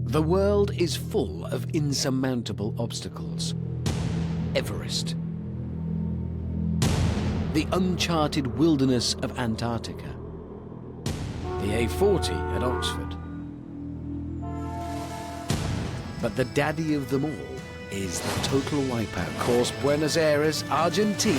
The world is full of insurmountable obstacles. Everest. The uncharted wilderness of Antarctica. The A40 at Oxford. But the daddy of them all is the total wipeout course, Buenos Aires, Argentina.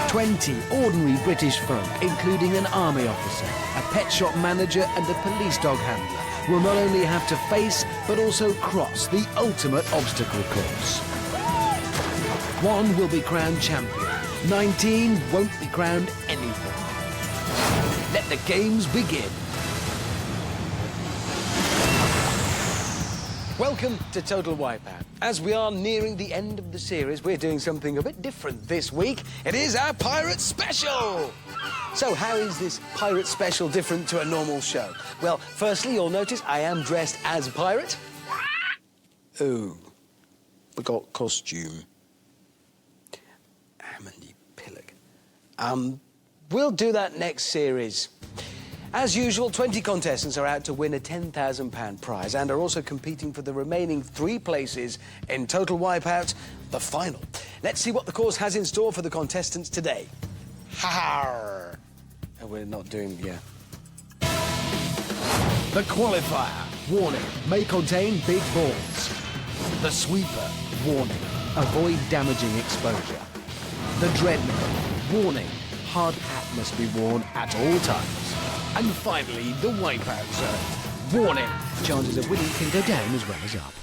20 ordinary British folk, including an army officer, a pet shop manager and a police dog handler, will not only have to face, but also cross the ultimate obstacle course. 1 will be crowned champion. 19 won't be crowned anything. Let the games begin. Welcome to Total Wipeout. As we are nearing the end of the series, we're doing something a bit different this week. It is our Pirate Special! So how is this Pirate Special different to a normal show? Well, firstly, you'll notice I am dressed as a pirate. Oh, forgot costume. Amelie Pillock. We'll do that next series. As usual, 20 contestants are out to win a £10,000 prize and are also competing for the remaining 3 places in Total Wipeout, the final. Let's see what the course has in store for the contestants today. Ha! Oh, we're not doing the... The qualifier, warning, may contain big balls. The sweeper, warning, avoid damaging exposure. The Dreadmill, warning, hard hat must be worn at all times. And finally, the Wipeout Zone. Warning, chances of winning can go down as well as up.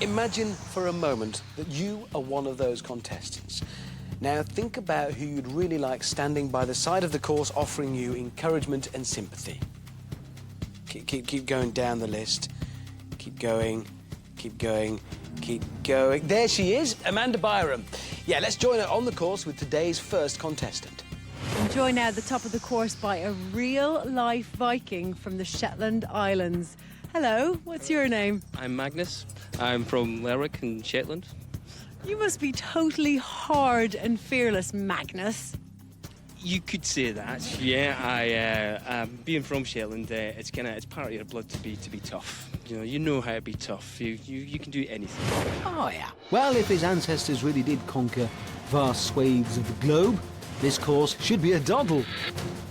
Imagine for a moment that you are one of those contestants. Now think about who you'd really like standing by the side of the course offering you encouragement and sympathy. Keep going down the list. Keep going, keep going, keep going. There she is, Amanda Byram. Yeah, let's join her on the course with today's first contestant. I'm joined now at the top of the course by a real-life Viking from the Shetland Islands. Hello, what's your name? I'm Magnus. I'm from Lerwick in Shetland. You must be totally hard and fearless, Magnus. You could say that, yeah. Being from Shetland, it's part of your blood to be tough. You know how to be tough. You can do anything. Oh, yeah. Well, if his ancestors really did conquer vast swathes of the globe, this course should be a doddle.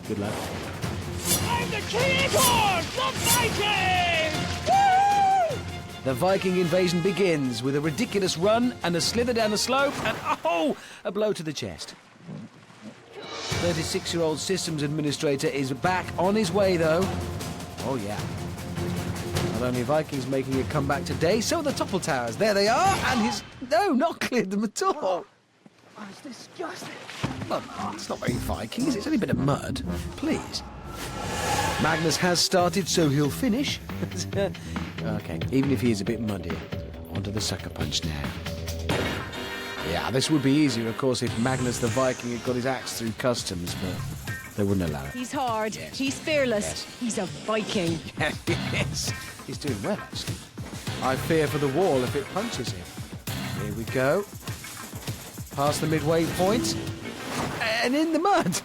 Good luck. I'm the keyboard! The Viking! Woo! The Viking invasion begins with a ridiculous run and a slither down the slope and, oh, a blow to the chest. 36-year-old systems administrator is back on his way, though. Oh, yeah. Not only Vikings making a comeback today, so are the Topple Towers. There they are, and he's... No, not cleared them at all. Oh, it's disgusting. Well, it's not very Viking, is it? It's only a bit of mud. Please. Magnus has started, so he'll finish. OK, even if he is a bit muddy. On to the sucker punch now. Yeah, this would be easier, of course, if Magnus the Viking had got his axe through customs, but they wouldn't allow it. He's hard, yes. He's fearless, yes. He's a Viking. Yes, he's doing well, actually. I fear for the wall if it punches him. Here we go. Past the midway point. And in the mud.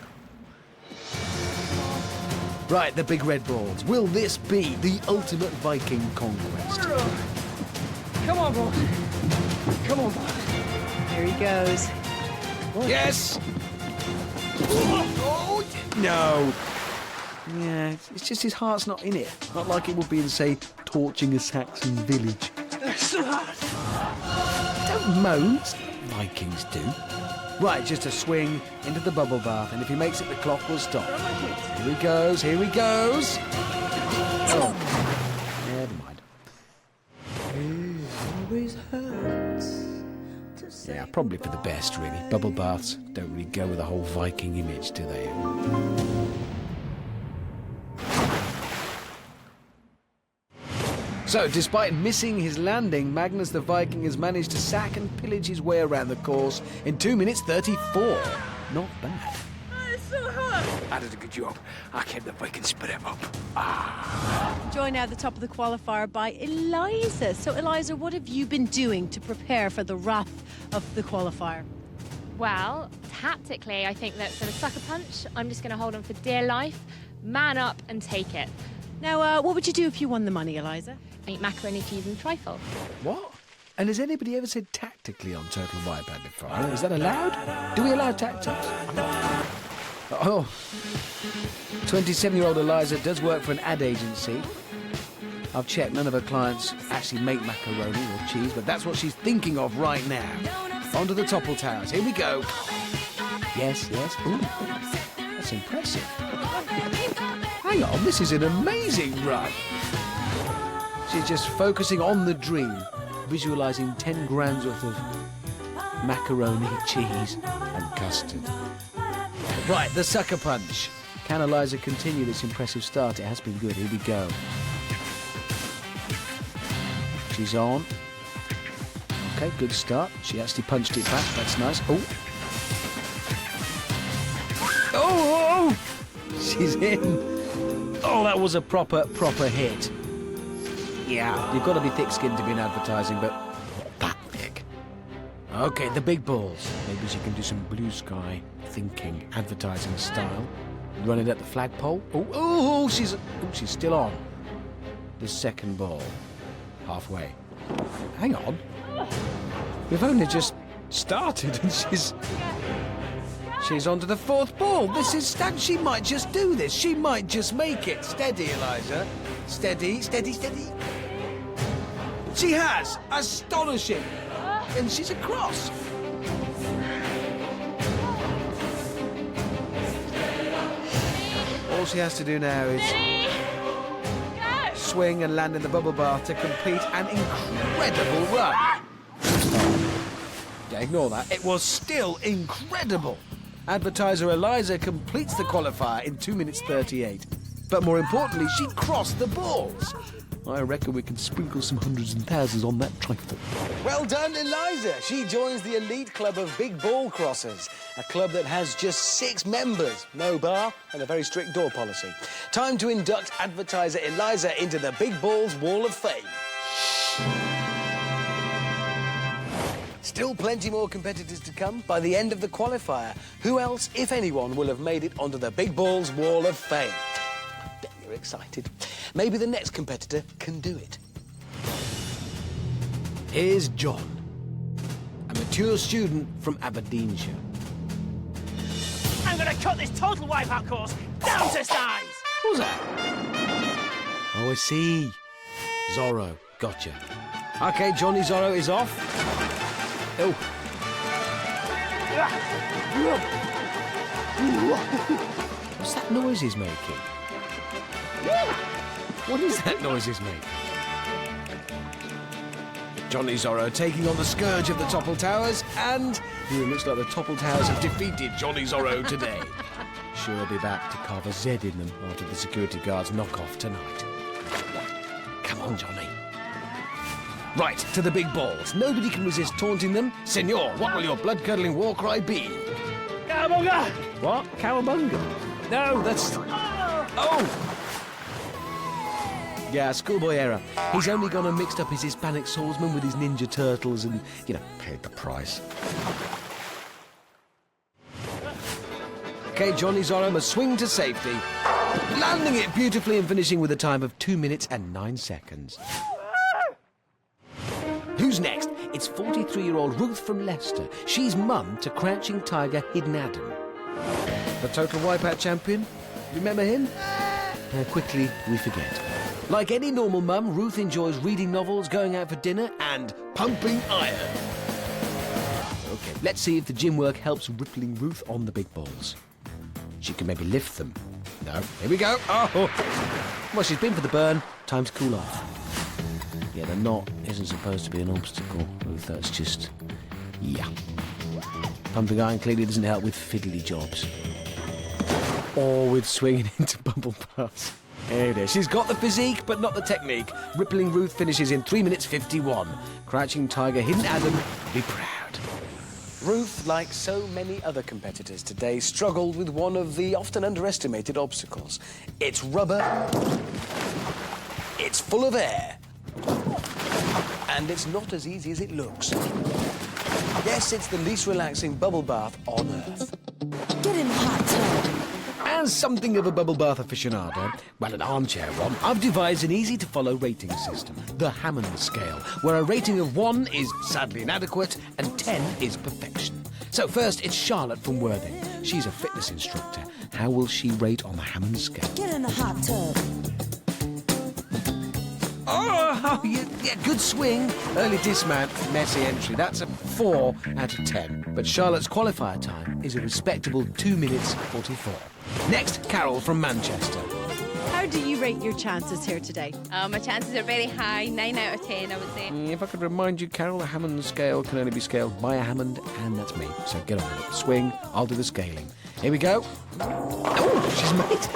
Right, the big red balls. Will this be the ultimate Viking conquest? Come on, boss. Come on, boss. Here he goes. Yes! Oh, no. Yeah, it's just his heart's not in it. Not like it would be in, say, torching a Saxon village. Don't moan. Vikings do. Right, just a swing into the bubble bath, and if he makes it, the clock will stop. Here he goes, here he goes. Oh, never mind. Yeah, probably for the best, really. Bubble baths don't really go with the whole Viking image, do they? So, despite missing his landing, Magnus the Viking has managed to sack and pillage his way around the course in 2 minutes 34. Not bad. It's so hot. I did a good job. I kept the Viking spirit up. Joined now at the top of the qualifier by Eliza. So, Eliza, what have you been doing to prepare for the wrath of the qualifier? Well, tactically, I think that for the sucker punch, I'm just going to hold on for dear life, man up and take it. Now, what would you do if you won the money, Eliza? Eat macaroni, cheese and trifle. What? And has anybody ever said tactically on Total Wipeout before? Is that allowed? Do we allow tactics? Oh, 27-year-old Eliza does work for an ad agency. I've checked, none of her clients actually make macaroni or cheese, but that's what she's thinking of right now. Onto the topple towers. Here we go. Yes, yes. Ooh, that's impressive. Hang on, this is an amazing run. She's just focusing on the dream, visualising 10 grams worth of macaroni, cheese and custard. Right, the sucker punch. Can Eliza continue this impressive start? It has been good. Here we go. She's on. Okay, good start. She actually punched it back. That's nice. Oh. Oh! She's in. Oh, that was a proper hit. Yeah, you've got to be thick-skinned to be in advertising, but not that thick. Okay, the big balls. Maybe she can do some blue sky thinking, advertising style. Running at the flagpole. Oh, she's still on. The second ball. Halfway. Hang on. We've only just started and she's on to the fourth ball. This is she might just do this. She might just make it. Steady, Eliza. Steady, steady, steady. She has. Astonishing. And she's across. All she has to do now is swing and land in the bubble bath to complete an incredible run. Yeah, ignore that. It was still incredible. Advertiser Eliza completes the qualifier in 2 minutes 38. But more importantly, she crossed the balls. I reckon we can sprinkle some hundreds and thousands on that trifle. Well done, Eliza. She joins the elite club of big ball crossers, a club that has just 6 members, no bar, and a very strict door policy. Time to induct advertiser Eliza into the Big Balls Wall of Fame. Still plenty more competitors to come by the end of the qualifier. Who else, if anyone, will have made it onto the Big Balls Wall of Fame? I bet you're excited. Maybe the next competitor can do it. Here's John, a mature student from Aberdeenshire. I'm gonna cut this total wipeout course down to size! What was that? Oh, I see. Zorro, gotcha. OK, Johnny Zorro is off. Oh. What's that noise he's making? What is that noise he's making? Johnny Zorro taking on the scourge of the Topple Towers, and it looks like the Topple Towers have defeated Johnny Zorro today. Sure, he'll be back to carve a Z in them after the security guards knock off tonight. Come on, Johnny. Right, to the big balls. Nobody can resist taunting them. Senor, what will your blood-curdling war cry be? Cowabunga! What? Cowabunga? No, that's... Oh! Yeah, schoolboy error. He's only gone and mixed up his Hispanic swordsman with his Ninja Turtles and, you know, paid the price. OK, Johnny Zorro must swing to safety, landing it beautifully and finishing with a time of 2 minutes and 9 seconds. Who's next? It's 43-year-old Ruth from Leicester. She's mum to Crouching Tiger, Hidden Adam. The Total Wipeout Champion? Remember him? Quickly, we forget. Like any normal mum, Ruth enjoys reading novels, going out for dinner, and pumping iron. OK, let's see if the gym work helps rippling Ruth on the big balls. She can maybe lift them. No, here we go. Oh! Well, she's been for the burn. Time to cool off. Yeah, the knot isn't supposed to be an obstacle, Ruth. That's just... yeah. Pumping iron clearly doesn't help with fiddly jobs. Or with swinging into bubble baths. Here it is. She's got the physique, but not the technique. Rippling Ruth finishes in 3 minutes 51. Crouching Tiger, Hidden Adam, be proud. Ruth, like so many other competitors today, struggled with one of the often underestimated obstacles. It's rubber, it's full of air, and it's not as easy as it looks. Yes, it's the least relaxing bubble bath on Earth. Get in the hot tub. As something of a bubble bath aficionado, well, an armchair one, I've devised an easy-to-follow rating system, the Hammond scale, where a rating of 1 is sadly inadequate and 10 is perfection. So first, it's Charlotte from Worthing. She's a fitness instructor. How will she rate on the Hammond scale? Get in the hot tub. Oh, yeah, good swing. Early dismount, messy entry. That's a 4 out of 10. But Charlotte's qualifier time is a respectable 2 minutes 44. Next, Carol from Manchester. How do you rate your chances here today? My chances are very high, 9 out of 10, I would say. If I could remind you, Carol, the Hammond scale can only be scaled by a Hammond, and that's me. So get on with it. Swing, I'll do the scaling. Here we go. Oh, she's made it.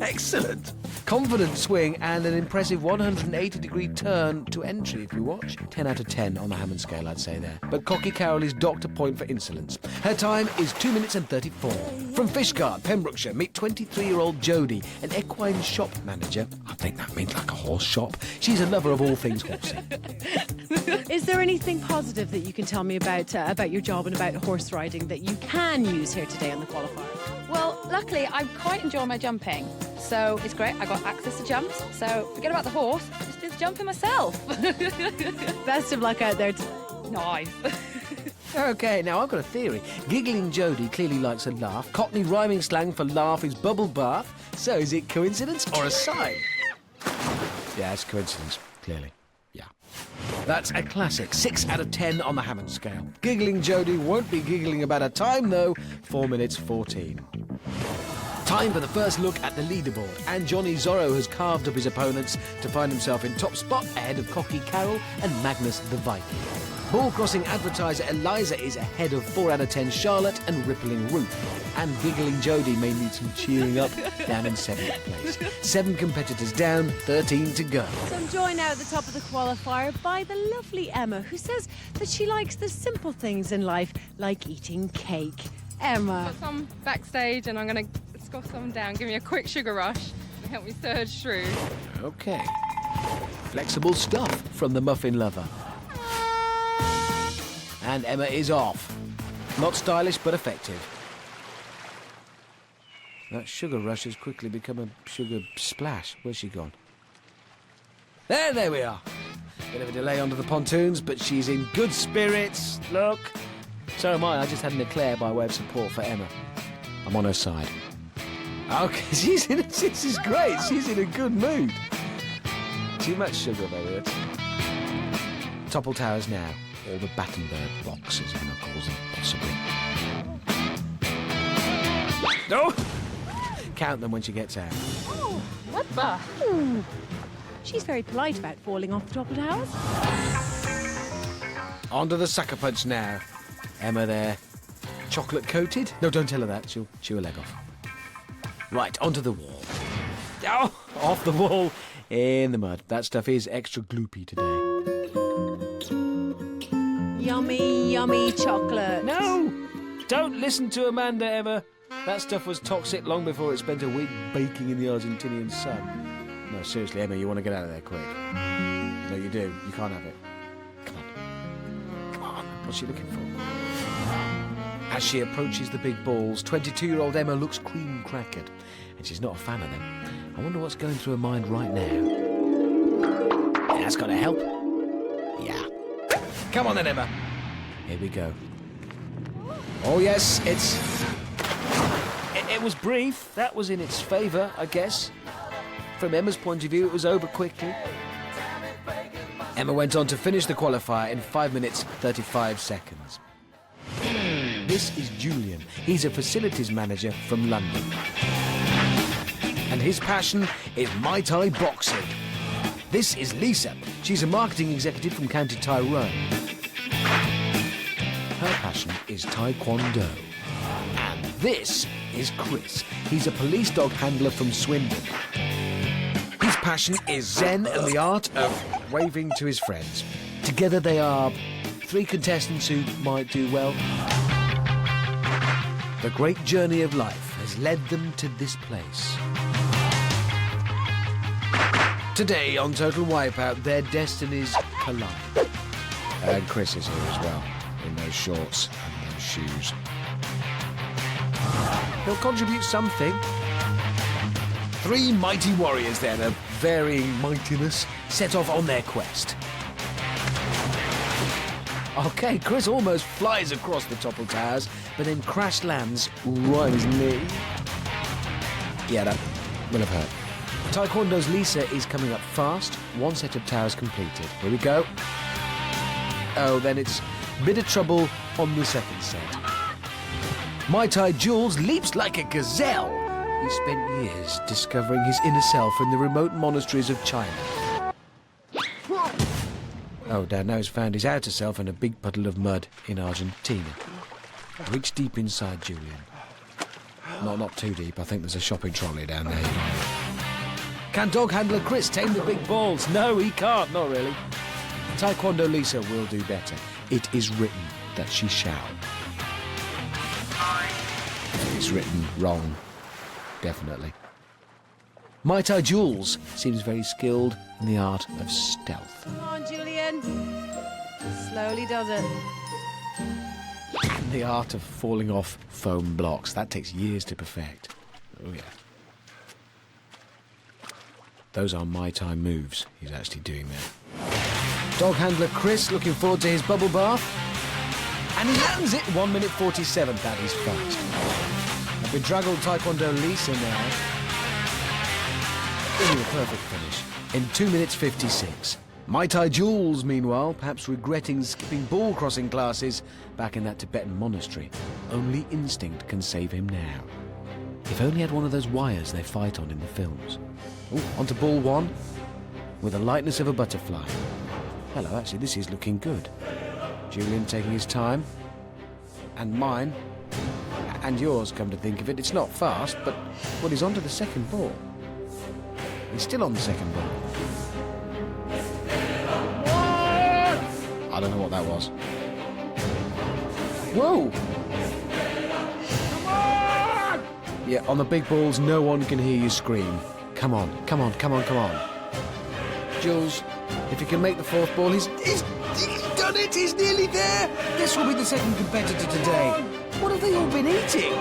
Excellent. Confident swing and an impressive 180-degree turn to entry if you watch. 10 out of 10 on the Hammond scale, I'd say there. But Cocky Carol is docked a point for insolence. Her time is 2 minutes and 34. From Fishguard, Pembrokeshire, meet 23-year-old Jodie, an equine shop manager. I think that means like a horse shop. She's a lover of all things horsey. Is there anything positive that you can tell me about your job and about horse riding that you can use here today on the qualifier? Well, luckily, I quite enjoy my jumping. So it's great, I got access to jumps. So forget about the horse, just do the jumping myself. Best of luck out there today. Nice. OK, now I've got a theory. Giggling Jodie clearly likes a laugh. Cockney rhyming slang for laugh is bubble bath. So is it coincidence or a sign? Yeah, it's coincidence, clearly. Yeah. That's a classic. 6 out of 10 on the Hammond scale. Giggling Jodie won't be giggling about her time, though. 4 minutes 14. Time for the first look at the leaderboard. And Johnny Zorro has carved up his opponents to find himself in top spot ahead of Cocky Carol and Magnus the Viking. Ball crossing advertiser Eliza is ahead of 4 out of 10 Charlotte and Rippling Ruth. And Giggling Jodie may need some cheering up down in 7th place. 7 competitors down, 13 to go. So I'm joined now at the top of the qualifier by the lovely Emma, who says that she likes the simple things in life, like eating cake. Emma. Got some backstage and I'm going to scoff some down, give me a quick sugar rush and help me surge through. OK. Flexible stuff from the muffin lover. And Emma is off. Not stylish, but effective. That sugar rush has quickly become a sugar splash. Where's she gone? There we are. Bit of a delay onto the pontoons, but she's in good spirits. Look. So am I. I just had an eclair by way of support for Emma. I'm on her side. OK, this is great. She's in a good mood. Too much sugar, baby. Topple Towers now. All the Battenberg boxes and knuckles possibly. No! Count them when she gets out. Oh, what the? Ooh. She's very polite about falling off the top of the house. On to the sucker punch now. Emma there. Chocolate coated? No, don't tell her that. She'll chew her leg off. Right, onto the wall. Oh, off the wall in the mud. That stuff is extra gloopy today. Yummy, yummy chocolate. No! Don't listen to Amanda, Emma. That stuff was toxic long before it spent a week baking in the Argentinian sun. No, seriously, Emma, you want to get out of there quick. No, you do. You can't have it. Come on. Come on. What's she looking for? As she approaches the big balls, 22-year-old Emma looks cream-crackered, and she's not a fan of them. I wonder what's going through her mind right now. Yeah, that's got to help. Yeah. Come on then, Emma. Here we go. Oh, yes, It was brief. That was in its favour, I guess. From Emma's point of view, it was over quickly. Emma went on to finish the qualifier in 5 minutes, 35 seconds. This is Julian. He's a facilities manager from London. And his passion is Muay Thai boxing. This is Lisa. She's a marketing executive from County Tyrone. Her passion is Taekwondo. And this is Chris. He's a police dog handler from Swindon. His passion is Zen and the art of waving to his friends. Together they are 3 contestants who might do well. The great journey of life has led them to this place. Today on Total Wipeout, their destinies collide. And Chris is here as well. in those shorts and those shoes. He'll contribute something. 3 mighty warriors then, of varying mightiness, set off on their quest. Okay, Chris almost flies across the toppled towers, but then crash lands right on his knee. Yeah, that will have hurt. Taekwondo's Lisa is coming up fast. 1 set of towers completed. Here we go. Oh, then it's a bit of trouble on the second set. Muay Thai Jules leaps like a gazelle. He spent years discovering his inner self in the remote monasteries of China. Oh, Dad now he's found his outer self in a big puddle of mud in Argentina. Reach deep inside, Julian. Not too deep. I think there's a shopping trolley down there. Can dog handler Chris tame the big balls? No, he can't. Not really. Taekwondo Lisa will do better. It is written that she shall. It's written wrong. Definitely. Muay Thai Jules seems very skilled in the art of stealth. Come on, Julian. Slowly does it. The art of falling off foam blocks. That takes years to perfect. Oh, yeah. Those are Muay Thai moves he's actually doing there. Dog handler Chris looking forward to his bubble bath. And he lands it 1 minute 47. That is fast. A bedraggled Taekwondo Lisa now. This is a perfect finish. In 2 minutes 56. Muay Thai Jules, meanwhile, perhaps regretting skipping ball crossing classes back in that Tibetan monastery. Only instinct can save him now. If only he had one of those wires they fight on in the films. Ooh, onto ball 1, with the lightness of a butterfly. Hello, actually, this is looking good. Julian taking his time. And mine. And yours, come to think of it. It's not fast, but... well, he's onto the second ball. He's still on the second ball. I don't know what that was. Whoa! Yeah, on the big balls, no one can hear you scream. Come on, come on, come on, come on. Jules, if he can make the 4th ball, he's done it! He's nearly there! This will be the second competitor today. What have they all been eating?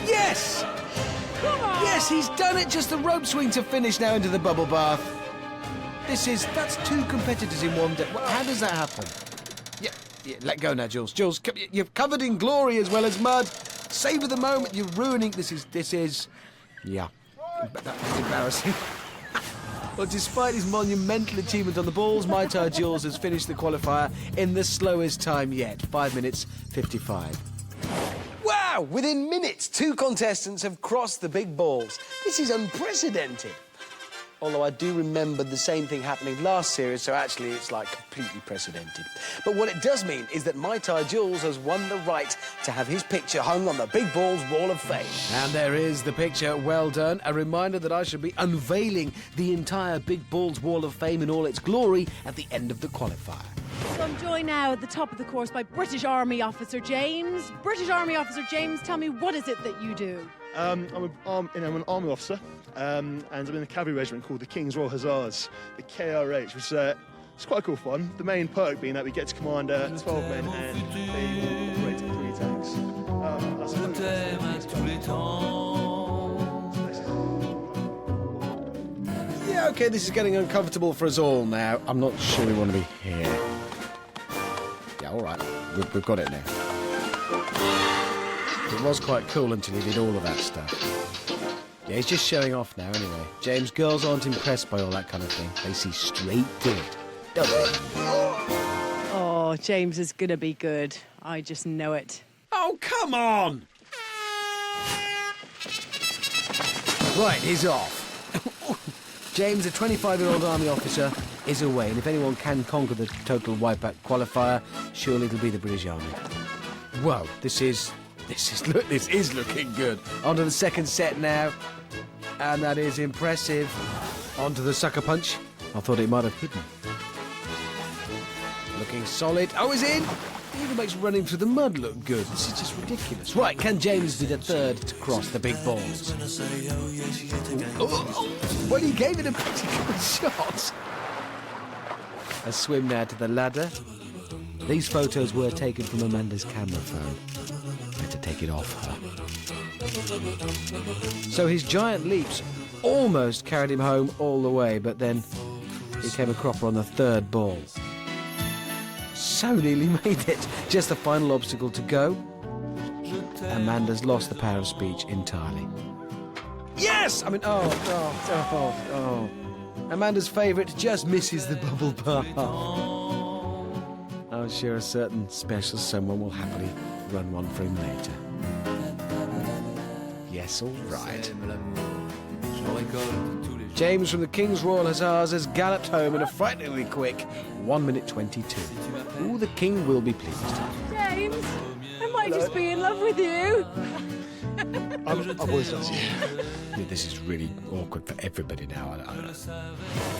Yes! Yes, he's done it! Just the rope swing to finish now into the bubble bath. That's 2 competitors in one day. How does that happen? Yeah, let go now, Jules. Jules, you're covered in glory as well as mud. Savour the moment. You're ruining... This is... Yeah. That's embarrassing. Well, despite his monumental achievement on the balls, Muay Thai Jules has finished the qualifier in the slowest time yet, 5 minutes 55. Wow! Within minutes, 2 contestants have crossed the big balls. This is unprecedented. Although I do remember the same thing happening last series, so actually it's like completely precedented. But what it does mean is that Muay Thai Jules has won the right to have his picture hung on the Big Balls Wall of Fame. And there is the picture, well done. A reminder that I should be unveiling the entire Big Balls Wall of Fame in all its glory at the end of the qualifier. So I'm joined now at the top of the course by British Army Officer James. British Army Officer James, tell me, what is it that you do? I'm an army officer, and I'm in a cavalry regiment called the King's Royal Hussars, the KRH, which it's quite cool fun. The main perk being that we get to command 12 men and they all operate 3 tanks. Yeah, okay, this is getting uncomfortable for us all now. I'm not sure we want to be here. Yeah, all right, we've got it now. It was quite cool until he did all of that stuff. Yeah, he's just showing off now anyway. James, girls aren't impressed by all that kind of thing. They see straight to it, don't they? Oh, James is going to be good. I just know it. Oh, come on! Right, he's off. James, a 25-year-old army officer, is away, and if anyone can conquer the total wipeout qualifier, surely it'll be the British Army. Whoa, this is looking good. On to the second set now, and that is impressive. On to the sucker punch. I thought it might have hidden. Looking solid. Oh, he's in! It even makes running through the mud look good. This is just ridiculous. Right, can James do the 3rd to cross the big balls? Well, he gave it a pretty good shot. A swim now to the ladder. These photos were taken from Amanda's camera phone. I had to take it off her. So his giant leaps almost carried him home all the way, but then he came a cropper on the third ball. So nearly made it. Just the final obstacle to go. Amanda's lost the power of speech entirely. Yes! I mean, oh. Amanda's favourite just misses the bubble bath. I'm sure a certain special someone will happily run one for him later. Yes, all right. James from the King's Royal Hussars has galloped home in a frighteningly quick 1 minute 22. Ooh, the King will be pleased. James, I might just be in love with you. I've always loved you. Yeah, this is really awkward for everybody now.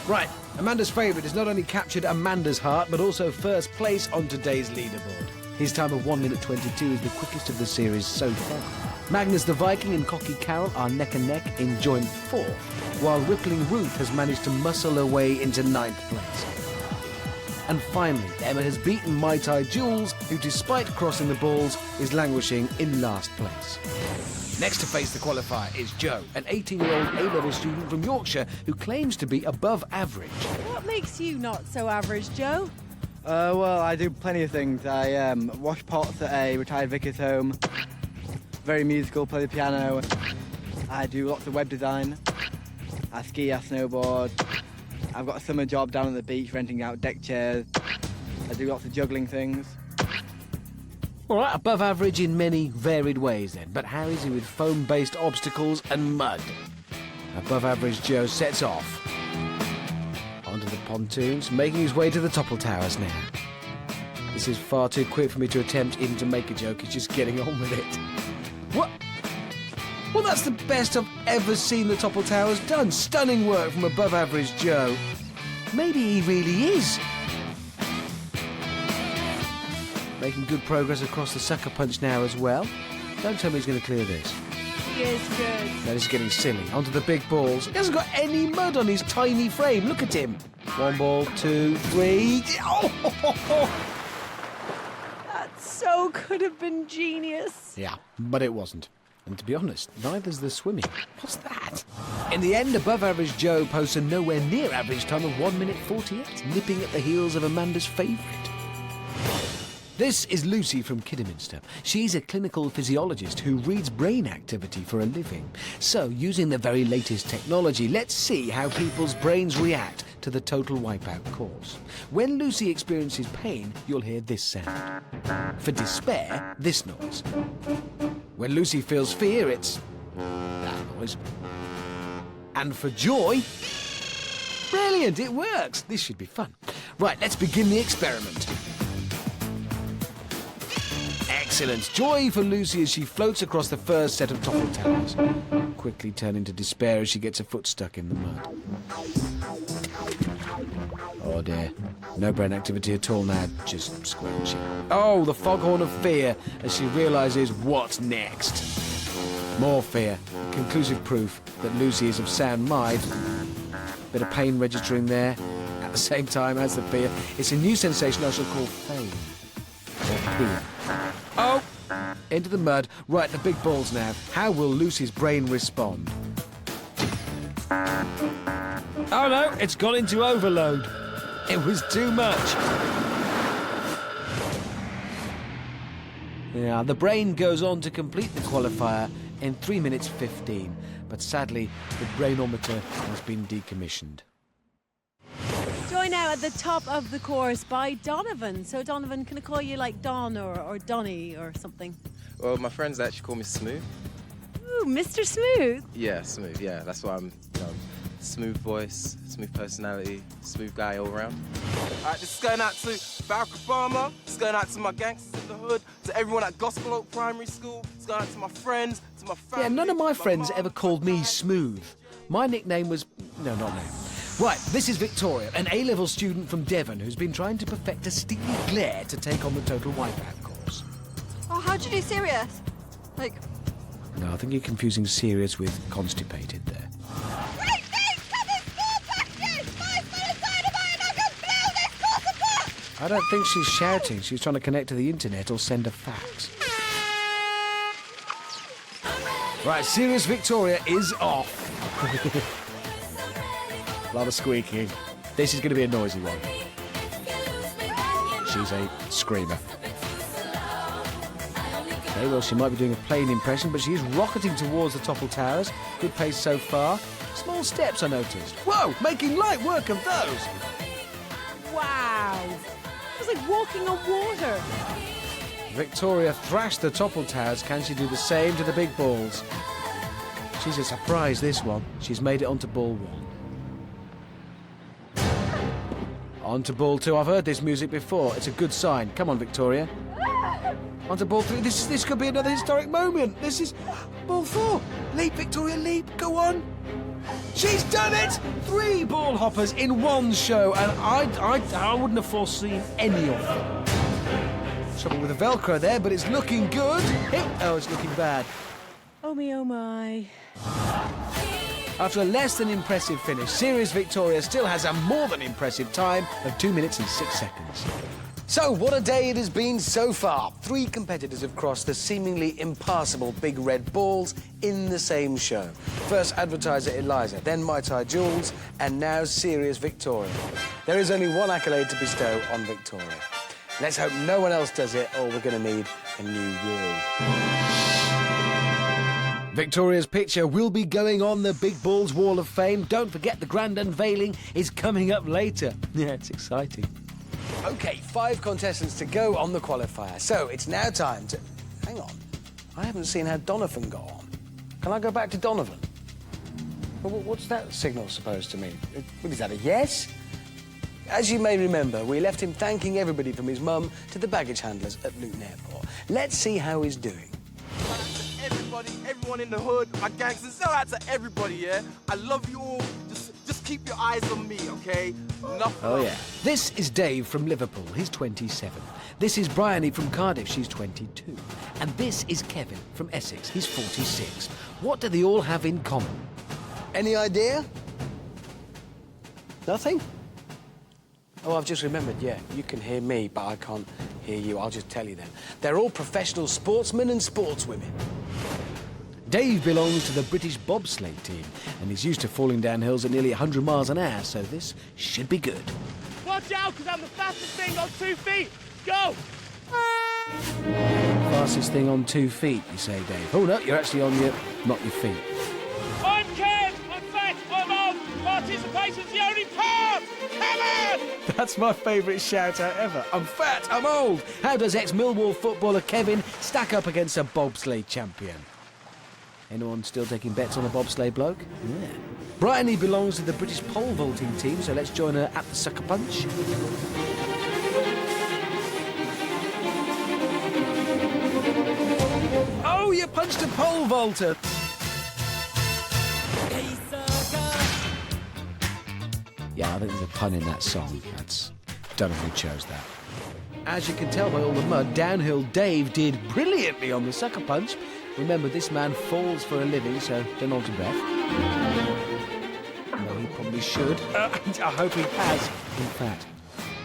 Right, Amanda's favourite has not only captured Amanda's heart, but also first place on today's leaderboard. His time of 1 minute 22 is the quickest of the series so far. Magnus the Viking and Cocky Carol are neck and neck in joint 4th, while Rippling Ruth has managed to muscle her way into 9th place. And finally, Emma has beaten Mai Tai Jules, who despite crossing the balls, is languishing in last place. Next to face the qualifier is Joe, an 18-year-old A-level student from Yorkshire who claims to be above average. What makes you not so average, Joe? Well, I do plenty of things. I wash pots at a retired vicar's home. Very musical, play the piano. I do lots of web design. I ski, I snowboard. I've got a summer job down at the beach renting out deck chairs. I do lots of juggling things. All right, above average in many varied ways then, but how is he with foam-based obstacles and mud? Above average Joe sets off onto the pontoons, making his way to the Topple Towers now. This is far too quick for me to attempt even to make a joke. He's just getting on with it. What? Well, that's the best I've ever seen the Topple Towers done. Stunning work from above average Joe. Maybe he really is making good progress across the sucker punch now as well. Don't tell me he's going to clear this. He is good. That is getting silly. Onto the big balls. He hasn't got any mud on his tiny frame. Look at him. 1 ball, 2, 3. Oh! That so could have been genius. Yeah, but it wasn't. And to be honest, neither's the swimming. What's that? In the end, above average Joe posts a nowhere near average time of 1 minute 48, nipping at the heels of Amanda's favourite. This is Lucy from Kidderminster. She's a clinical physiologist who reads brain activity for a living. So, using the very latest technology, let's see how people's brains react to the Total Wipeout course. When Lucy experiences pain, you'll hear this sound. For despair, this noise. When Lucy feels fear, it's that noise. And for joy, brilliant, it works. This should be fun. Right, let's begin the experiment. Excellent. Joy for Lucy as she floats across the first set of Topple Towers, quickly turning to despair as she gets her foot stuck in the mud. Oh dear. No brain activity at all now, just squelching. Oh, the foghorn of fear as she realises what's next. More fear. Conclusive proof that Lucy is of sound mind. Bit of pain registering there. At the same time as the fear, it's a new sensation I shall call fame. Or fear. Oh! Into the mud. Right, the big balls now. How will Lucy's brain respond? Oh no, it's gone into overload. It was too much. Yeah, the brain goes on to complete the qualifier in 3 minutes 15, but sadly, the brainometer has been decommissioned. Joy now at the top of the course by Donovan. So Donovan, can I call you like Don or Donny or something? Well, my friends actually call me Smooth. Ooh, Mr. Smooth. Yeah, Smooth, yeah. That's why I'm, smooth voice, smooth personality, smooth guy all around. All right, this is going out to Barack Obama. This is going out to my gangsters in the hood, to everyone at Gospel Oak Primary School. It's going out to my friends, to my family. Yeah, none of my friends ever called me Smooth. My nickname was... No, not now. Right, this is Victoria, an A-level student from Devon who's been trying to perfect a steely glare to take on the Total Wipeout course. Oh, how'd you do serious? Like... No, I think you're confusing serious with constipated there. Great things coming, small packages! 5 minutes dynamite and I can blow this course apart! I don't think she's shouting. She's trying to connect to the internet or send a fax. Right, Serious Victoria is off. A lot of squeaking. This is going to be a noisy one. She's a screamer. Okay, well, she might be doing a plain impression, but she is rocketing towards the Topple Towers. Good pace so far. Small steps, I noticed. Whoa, making light work of those. Wow. It was like walking on water. Victoria thrashed the Topple Towers. Can she do the same to the big balls? She's a surprise, this one. She's made it onto ball 1. Onto ball 2. I've heard this music before. It's a good sign. Come on, Victoria. Onto ball 3. This could be another historic moment. This is ball 4. Leap, Victoria, leap. Go on. She's done it! 3 ball hoppers in one show, and I wouldn't have foreseen any of them. Trouble with the Velcro there, but it's looking good. Oh, it's looking bad. Oh me, oh my. After a less than impressive finish, Serious Victoria still has a more than impressive time of 2 minutes and 6 seconds. So, what a day it has been so far. 3 competitors have crossed the seemingly impassable big red balls in the same show. First, advertiser Eliza, then Mai Tai Jules, and now Serious Victoria. There is only one accolade to bestow on Victoria. Let's hope no one else does it, or we're going to need a new wall. Victoria's picture will be going on the Big Balls Wall of Fame. Don't forget the grand unveiling is coming up later. Yeah, it's exciting. OK, 5 contestants to go on the qualifier. So it's now time to... Hang on. I haven't seen how Donovan got on. Can I go back to Donovan? Well, what's that signal supposed to mean? What is that, a yes? As you may remember, we left him thanking everybody from his mum to the baggage handlers at Luton Airport. Let's see how he's doing. Everybody, everyone in the hood, my gangsters, shout out to everybody, yeah? I love you all. Just keep your eyes on me, okay? Oh, yeah. This is Dave from Liverpool. He's 27. This is Bryony from Cardiff. She's 22. And this is Kevin from Essex. He's 46. What do they all have in common? Any idea? Nothing? Oh, I've just remembered, yeah. You can hear me, but I can't hear you. I'll just tell you then. They're all professional sportsmen and sportswomen. Dave belongs to the British bobsleigh team, and he's used to falling down hills at nearly 100 miles an hour, so this should be good. Watch out, because I'm the fastest thing on 2 feet. Go! Fastest thing on 2 feet, you say, Dave. Oh, no, you're actually on not your feet. I'm Kev, I'm fat, I'm old. Participation's the only part. Come on! That's my favourite shout-out ever. I'm fat, I'm old. How does ex-Millwall footballer Kevin stack up against a bobsleigh champion? Anyone still taking bets on a bobsleigh bloke? Yeah. Bryony belongs to the British pole vaulting team, so let's join her at the sucker punch. Oh, you punched a pole vaulter! Yeah, I think there's a pun in that song. Don't know who chose that. As you can tell by all the mud, Downhill Dave did brilliantly on the sucker punch. Remember, this man falls for a living, so don't hold your breath. No, he probably should. I hope he has, in fact.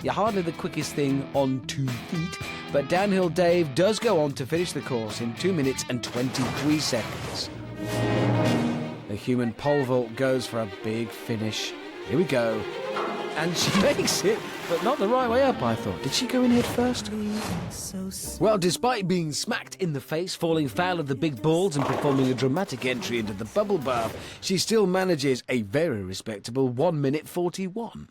You're hardly the quickest thing on 2 feet, but Downhill Dave does go on to finish the course in 2 minutes and 23 seconds. The human pole vault goes for a big finish. Here we go. And she makes it, but not the right way up, I thought. Did she go in head first? Well, despite being smacked in the face, falling foul of the big balls and performing a dramatic entry into the bubble bath, she still manages a very respectable 1 minute 41.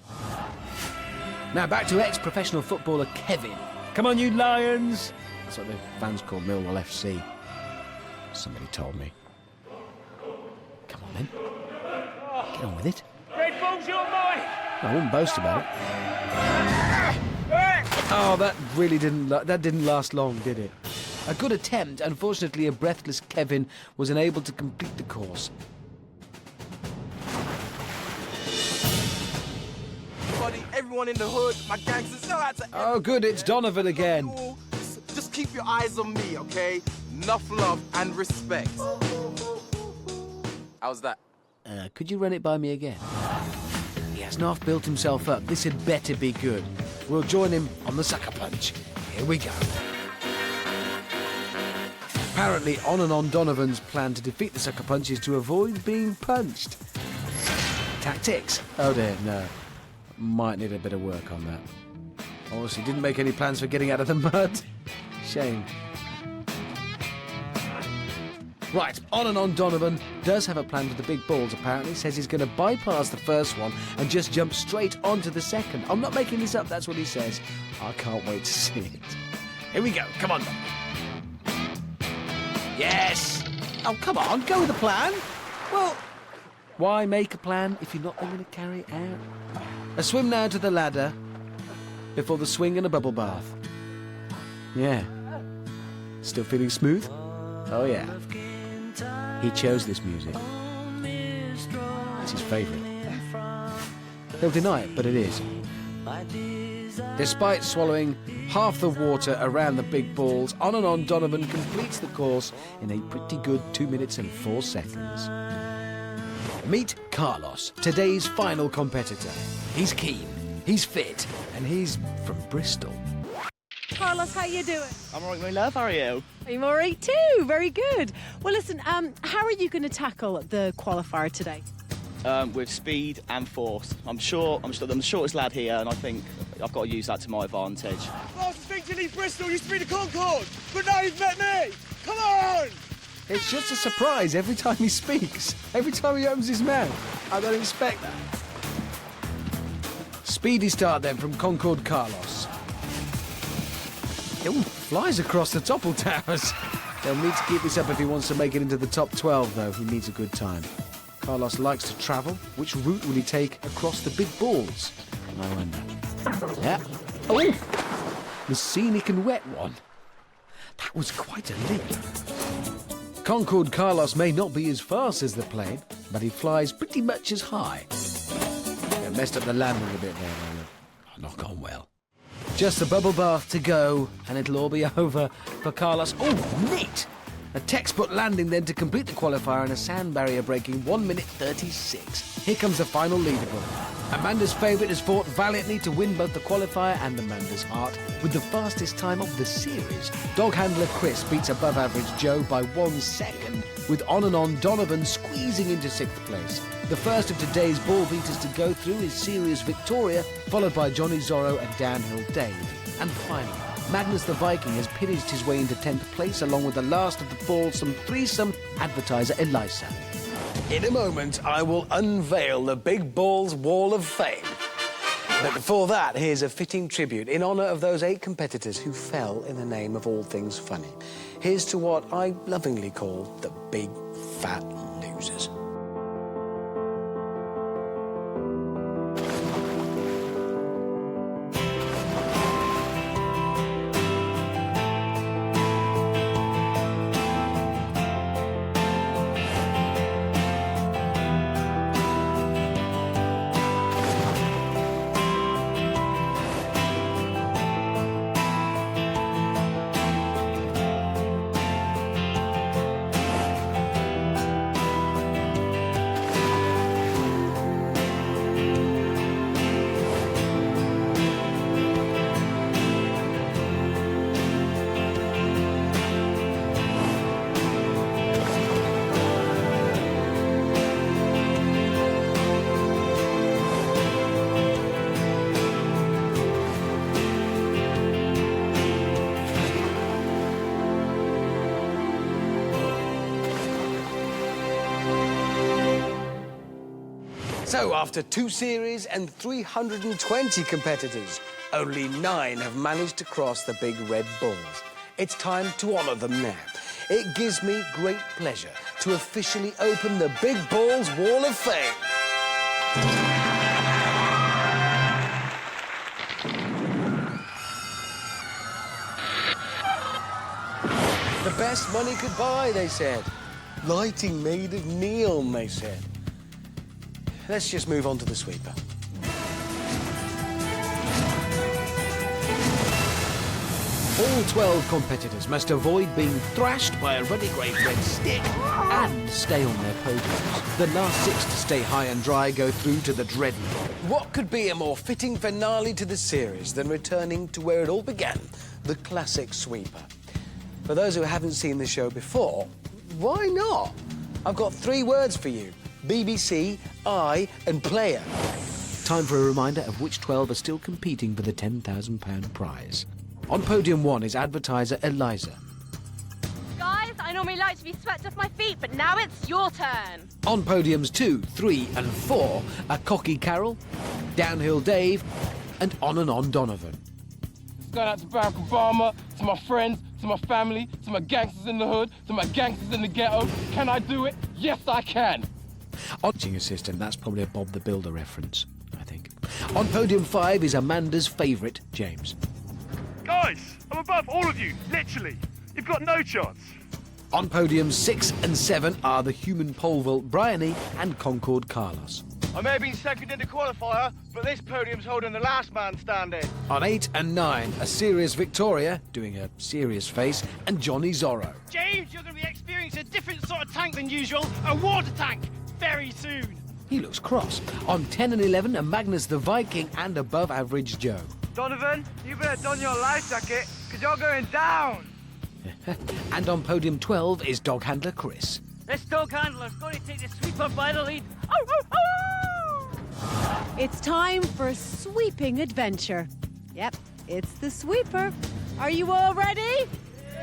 Now back to ex-professional footballer Kevin. Come on, you Lions! That's what the fans call Millwall FC. Somebody told me. Come on, then. Get on with it. Red Bull's your boy! I wouldn't boast about it. Oh, that really didn't last long, did it? A good attempt. Unfortunately, a breathless Kevin was unable to complete the course. Everyone in the hood, my gangsters, shout out to Oh, good, it's Donovan again. Just keep your eyes on me, okay? Enough love and respect. How's that? Could you run it by me again? He has not built himself up. This had better be good. We'll join him on the sucker punch. Here we go. Apparently, On Donovan's plan to defeat the sucker punch is to avoid being punched. Tactics? Oh dear, no. Might need a bit of work on that. Obviously, didn't make any plans for getting out of the mud. Shame. Right, On Donovan does have a plan for the big balls, apparently. Says he's going to bypass the first one and just jump straight onto the second. I'm not making this up, that's what he says. I can't wait to see it. Here we go, come on. Yes! Oh, come on, go with the plan. Well, why make a plan if you're not going to carry it out? A swim now to the ladder before the swing and a bubble bath. Yeah. Still feeling smooth? Oh, yeah. He chose this music. It's his favourite. He'll deny it, but it is. Despite swallowing half the water around the big balls, On Donovan completes the course in a pretty good 2 minutes and 4 seconds. Meet Carlos, today's final competitor. He's keen, he's fit, and he's from Bristol. Carlos, how you doing? I'm all right, my love. How are you? I'm all right too. Very good. Well, listen, how are you going to tackle the qualifier today? With speed and force. I'm the shortest lad here, and I think I've got to use that to my advantage. Fastest thing to leave Bristol used to be the Concorde, but now you've met me. Come on! It's just a surprise every time he speaks. Every time he opens his mouth. I don't expect that. Speedy start then from Concorde Carlos. Ooh, flies across the topple towers. He'll need to keep this up if he wants to make it into the top 12, though. He needs a good time. Carlos likes to travel. Which route will he take across the big balls? I wonder. Yeah. Oh! The scenic and wet one. That was quite a leap. Concorde Carlos may not be as fast as the plane, but he flies pretty much as high. Yeah, messed up the landing a bit there, though. Not gone well. Just a bubble bath to go, and it'll all be over for Carlos. Oh, neat! A textbook landing then to complete the qualifier and a sand barrier breaking 1 minute 36. Here comes the final leaderboard. Amanda's favourite has fought valiantly to win both the qualifier and Amanda's heart with the fastest time of the series. Dog handler Chris beats above average Joe by 1 second, with On Donovan squeezing into 6th place. The first of today's ball beaters to go through is Serious Victoria, followed by Johnny Zorro and Downhill Dave. And finally, Magnus the Viking has pillaged his way into 10th place along with the last of the foursome threesome advertiser Elisa. In a moment, I will unveil the Big Balls Wall of Fame. But before that, here's a fitting tribute in honour of those 8 competitors who fell in the name of all things funny. Here's to what I lovingly call the Big Fat Losers. So, after 2 series and 320 competitors, only 9 have managed to cross the big red balls. It's time to honour them now. It gives me great pleasure to officially open the Big Balls Wall of Fame. The best money could buy, they said. Lighting made of neon, they said. Let's just move on to the sweeper. All 12 competitors must avoid being thrashed by a ruddy grey red stick and stay on their podiums. The last 6 to stay high and dry go through to the Dreadmill. What could be a more fitting finale to the series than returning to where it all began, the classic sweeper? For those who haven't seen the show before, why not? I've got 3 words for you: BBC, I and player. Time for a reminder of which 12 are still competing for the £10,000 prize. On podium 1 is advertiser Eliza. Guys, I normally like to be swept off my feet, but now it's your turn. On podiums 2, 3 and 4 are Cocky Carol, Downhill Dave and On Donovan. It's going out to Barack Obama, to my friends, to my family, to my gangsters in the hood, to my gangsters in the ghetto. Can I do it? Yes, I can. Teaching assistant, that's probably a Bob the Builder reference, I think. On podium 5 is Amanda's favourite, James. Guys, I'm above all of you, literally. You've got no chance. On podiums 6 and 7 are the human pole vault Bryony and Concord Carlos. I may have been second in the qualifier, but this podium's holding the last man standing. On 8 and 9 are Serious Victoria, doing a serious face, and Johnny Zorro. James, you're going to be experiencing a different sort of tank than usual, a water tank, very soon. He looks cross. On 10 and 11 are Magnus the Viking and above average Joe. Donovan, you better don your life jacket, because you're going down. And on podium 12 is dog handler Chris. This dog handler's going to take the sweeper by the lead. It's time for a sweeping adventure. Yep, it's the sweeper. Are you all ready?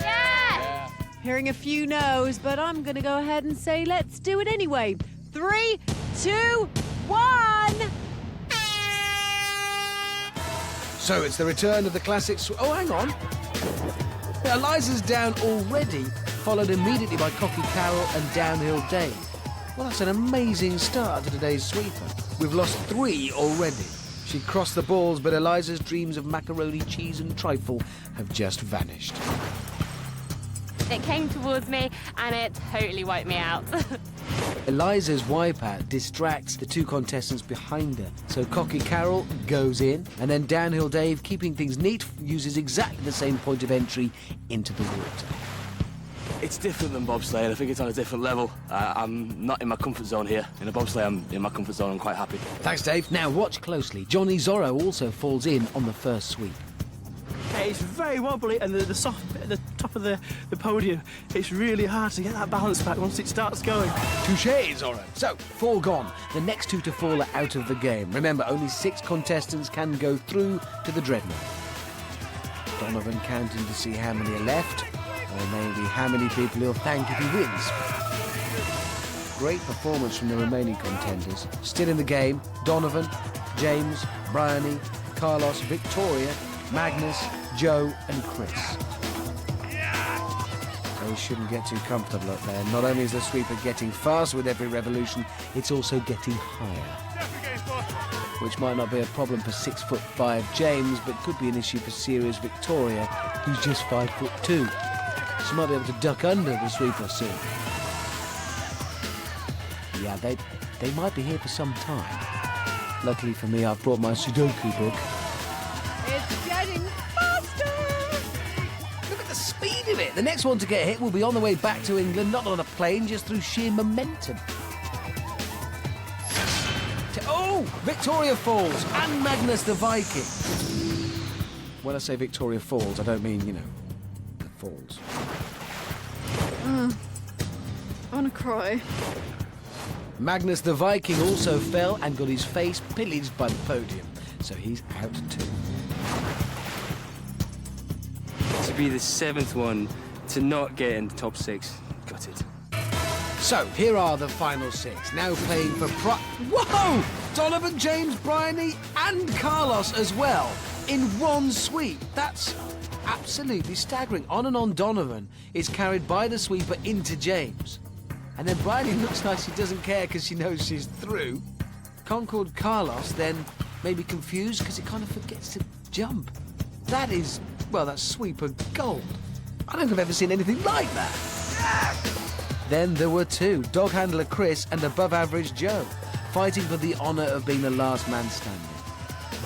Yeah! Hearing a few no's, but I'm going to go ahead and say let's do it anyway. 3, 2, 1. So it's the return of the classic oh, hang on. Eliza's down already, followed immediately by Cocky Carol and Downhill Dave. Well, that's an amazing start to today's sweeper. We've lost 3 already. She crossed the balls, but Eliza's dreams of macaroni, cheese and trifle have just vanished. It came towards me and it totally wiped me out. Eliza's wipeout distracts the 2 contestants behind her, so Cocky Carol goes in, and then Downhill Dave, keeping things neat, uses exactly the same point of entry into the water. It's different than bobsleigh. I think it's on a different level. I'm not in my comfort zone here. In a bobsleigh, I'm in my comfort zone. I'm quite happy. Thanks, Dave. Now watch closely. Johnny Zorro also falls in on the first sweep. It's very wobbly, and the soft bit at the top of the podium, it's really hard to get that balance back once it starts going. Touché, Zorro. So, 4 gone. The next 2 to fall are out of the game. Remember, only 6 contestants can go through to the Dreadmill. Donovan counting to see how many are left, or maybe how many people he'll thank if he wins. Great performance from the remaining contenders. Still in the game, Donovan, James, Bryony, Carlos, Victoria, Magnus, Joe and Chris. They shouldn't get too comfortable up there. Not only is the sweeper getting faster with every revolution, it's also getting higher. Which might not be a problem for 6'5" James, but could be an issue for Serious Victoria, who's just 5'2". She might be able to duck under the sweeper soon. Yeah, they might be here for some time. Luckily for me, I've brought my Sudoku book. It's getting faster! Look at the speed of it! The next one to get hit will be on the way back to England, not on a plane, just through sheer momentum. Oh! Victoria falls, and Magnus the Viking. When I say Victoria falls, I don't mean, you know, the falls. I want to cry. Magnus the Viking also fell and got his face pillaged by the podium, so he's out too. To be the 7th one to not get in the top 6, got it. So, here are the final 6, now playing for Whoa! Donovan, James, Bryony and Carlos as well, in one sweep. That's absolutely staggering. On Donovan is carried by the sweeper into James. And then Bryony looks like she doesn't care because she knows she's through. Concord Carlos then may be confused because it kind of forgets to jump. That is, well, that's sweeper gold. I don't think I've ever seen anything like that. Then there were 2, dog handler Chris and above average Joe, fighting for the honour of being the last man standing.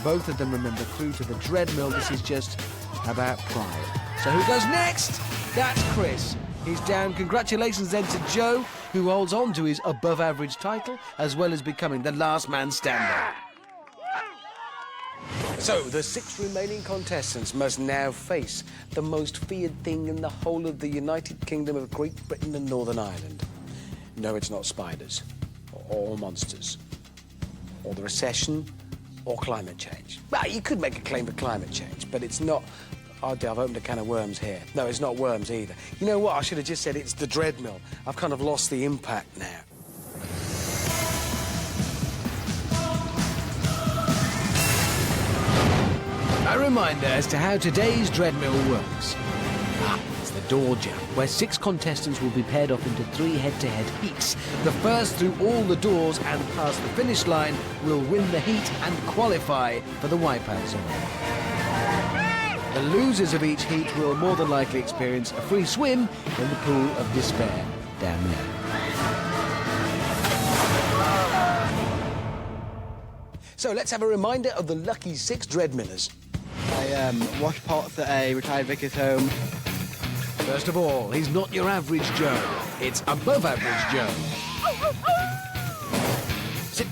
Both of them remember through to the Dreadmill. This is just about pride. So who goes next? That's Chris. He's down. Congratulations then to Joe, who holds on to his above-average title, as well as becoming the last man standing. So, the 6 remaining contestants must now face the most feared thing in the whole of the United Kingdom of Great Britain and Northern Ireland. No, it's not spiders, or monsters, or the recession, or climate change. Well, you could make a claim for climate change, but it's not... Oh, dear, I've opened a can of worms here. No, it's not worms either. You know what? I should have just said it's the Dreadmill. I've kind of lost the impact now. A reminder as to how today's Dreadmill works. It's the door jump, where 6 contestants will be paired off into 3 head-to-head heats. The first through all the doors and past the finish line will win the heat and qualify for the Wipeout zone. The losers of each heat will more than likely experience a free swim in the pool of despair down there. So let's have a reminder of the lucky 6 Dreadmillers. I wash pots at a retired vicar's home. First of all, he's not your average Joe. It's above average Joe. Sit,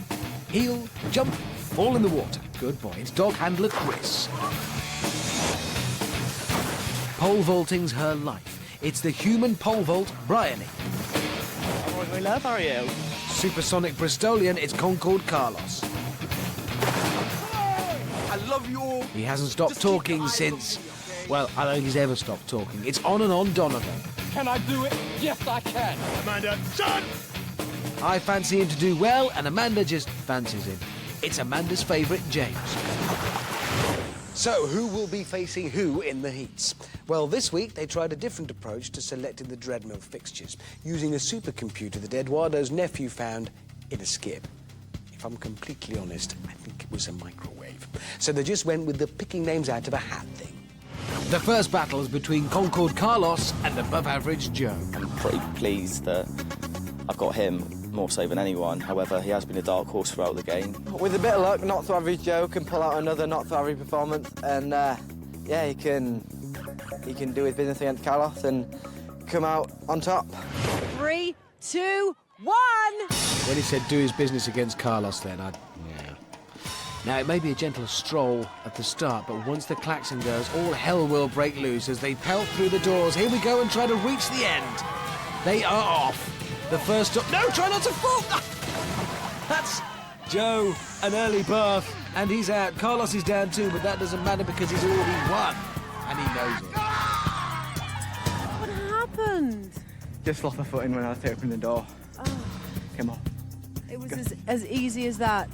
heel, jump, fall in the water. Good boy. It's dog handler Chris. Pole vaulting's her life. It's the human pole vault, Bryony. My love, how are you? Supersonic Bristolian, it's Concord Carlos. I love you all. He hasn't stopped talking since... Well, I don't think he's ever stopped talking. It's on and on Donovan. Can I do it? Yes, I can. Amanda, son! I fancy him to do well, and Amanda just fancies him. It's Amanda's favourite, James. So, who will be facing who in the heats? Well, this week they tried a different approach to selecting the Dreadmill fixtures, using a supercomputer that Eduardo's nephew found in a skip. If I'm completely honest, I think it was a microwave. So they just went with the picking names out of a hat thing. The first battle is between Concord Carlos and above-average Joe. I'm pretty pleased that I've got him more so than anyone. However, he has been a dark horse throughout the game. With a bit of luck, not so average Joe can pull out another not so average performance, and yeah, he can do his business against Carlos and come out on top. 3, 2, 1. When he said do his business against Carlos then, yeah. Now, it may be a gentle stroll at the start, but once the klaxon goes, all hell will break loose as they pelt through the doors. Here we go and try to reach the end. They are off. The first... No, try not to fall! That's Joe, an early bath, and he's out. Carlos is down too, but that doesn't matter because he's already won. And he knows it. What happened? Just lost my footing when I was opening the door. Oh. Come on. It was as easy as that.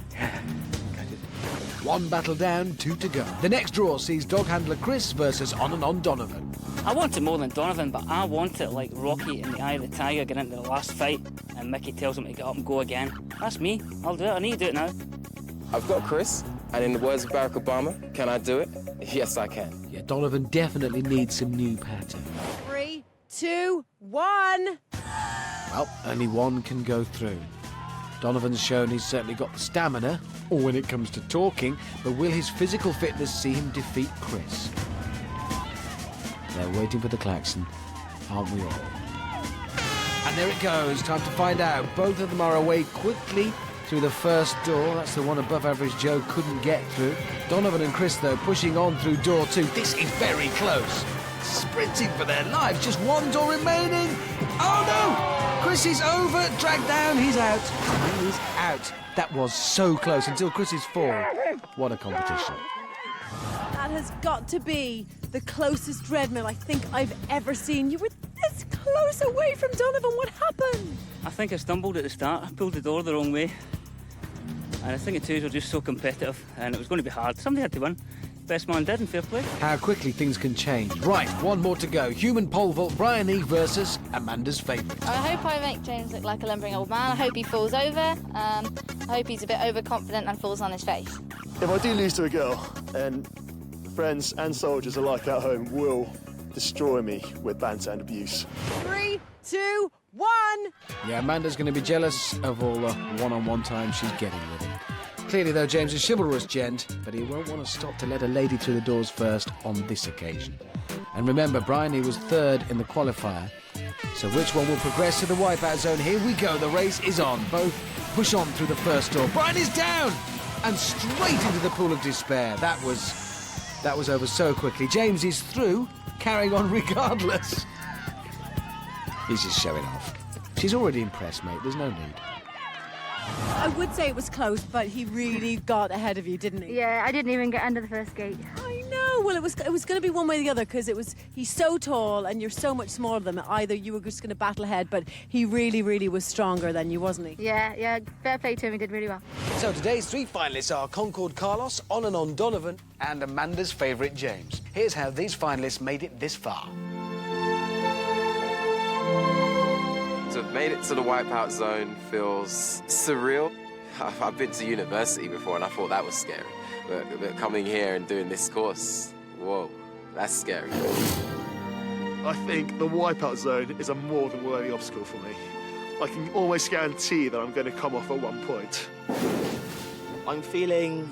One battle down, 2 to go. The next draw sees dog handler Chris versus on and on Donovan. I want it more than Donovan, but I want it like Rocky in the Eye of the Tiger getting into the last fight and Mickey tells him to get up and go again. That's me. I'll do it. I need to do it now. I've got Chris, and in the words of Barack Obama, can I do it? Yes, I can. Yeah, Donovan definitely needs some new pattern. 3, 2, 1. Well, only one can go through. Donovan's shown he's certainly got the stamina, or when it comes to talking, but will his physical fitness see him defeat Chris? They're waiting for the klaxon, aren't we all? And there it goes, time to find out. Both of them are away quickly through the first door. That's the one above average Joe couldn't get through. Donovan and Chris, though, pushing on through door 2. This is very close. Sprinting for their lives, just one door remaining. Oh no! Chris is over, dragged down, he's out. He's out. That was so close until Chris's fall. What a competition. That has got to be the closest Dreadmill I think I've ever seen. You were this close away from Donovan. What happened? I think I stumbled at the start. I pulled the door the wrong way. And I think the twos were just so competitive and it was going to be hard. Somebody had to win. Best man did in fair play. How quickly things can change. Right, one more to go. Human pole vault Bryony versus Amanda's favourite. I hope I make James look like a lumbering old man. I hope he falls over. I hope he's a bit overconfident and falls on his face. If I do lose to a girl, then friends and soldiers alike at home will destroy me with banter and abuse. 3, 2, 1. Yeah, Amanda's going to be jealous of all the one-on-one time she's getting with him. Clearly, though, James is a chivalrous gent, but he won't want to stop to let a lady through the doors first on this occasion. And remember, Brian, he was third in the qualifier. So which one will progress to the wipeout zone? Here we go. The race is on. Both push on through the first door. Brian is down and straight into the pool of despair. That was over so quickly. James is through, carrying on regardless. He's just showing off. She's already impressed, mate. There's no need. I would say it was close, but he really got ahead of you, didn't he? Yeah, I didn't even get under the first gate. I know. Well, it was going to be one way or the other because he's so tall and you're so much smaller than him. Either you were just going to battle ahead, but he really, really was stronger than you, wasn't he? Yeah, fair play to him. He did really well. So today's three finalists are Concord Carlos, On and On Donovan, and Amanda's favourite James. Here's how these finalists made it this far. To have made it to the Wipeout zone feels surreal. I've been to university before and I thought that was scary. But coming here and doing this course, whoa, that's scary. I think the Wipeout zone is a more than worthy obstacle for me. I can almost guarantee that I'm going to come off at one point. I'm feeling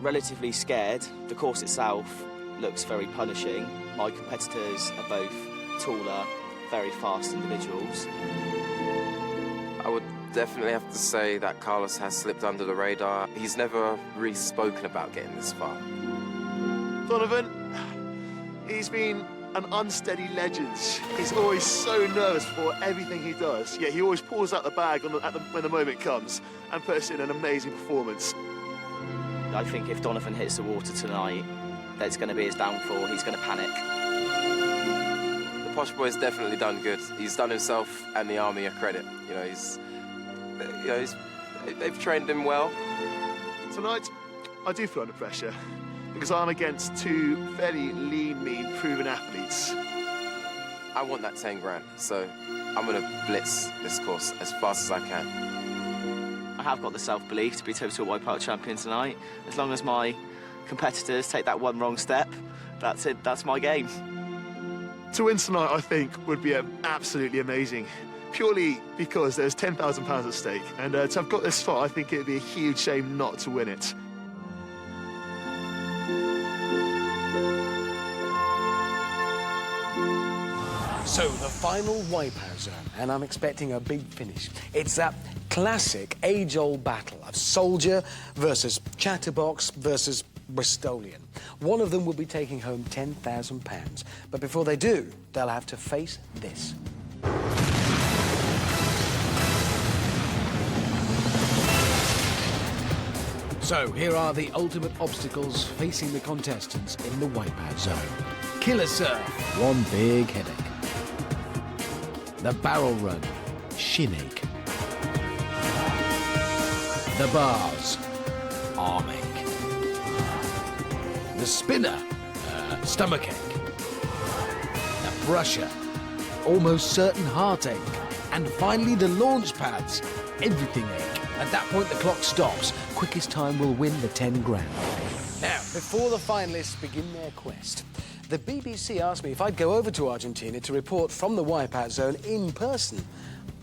relatively scared. The course itself looks very punishing. My competitors are both taller, very fast individuals. I would definitely have to say that Carlos has slipped under the radar. He's never really spoken about getting this far. Donovan, he's been an unsteady legend. He's always so nervous for everything he does, yet he always pulls out the bag when the moment comes and puts in an amazing performance. I think if Donovan hits the water tonight, that's going to be his downfall. He's going to panic. The Posh Boy's definitely done good. He's done himself and the army a credit. They've trained him well. Tonight, I do feel under pressure because I'm against two fairly lean, mean, proven athletes. I want that 10 grand, so I'm going to blitz this course as fast as I can. I have got the self-belief to be total Wipeout champion tonight. As long as my competitors take that one wrong step, that's it, that's my game. To win tonight, I think, would be absolutely amazing. Purely because there's £10,000 at stake, and to have got this far, I think it would be a huge shame not to win it. So, the final Wipeout zone, and I'm expecting a big finish. It's that classic age-old battle of soldier versus chatterbox versus Bristolian. One of them will be taking home £10,000, but before they do, they'll have to face this. So, here are the ultimate obstacles facing the contestants in the Wipeout zone. Killer Surf, one big headache. The barrel run, shin ache. The bars, arm ache. The spinner, stomach ache. The brusher, almost certain heartache. And finally the launch pads, everything ache. At that point the clock stops. Quickest time will win the 10 grand. Now, before the finalists begin their quest, the BBC asked me if I'd go over to Argentina to report from the Wipeout zone in person.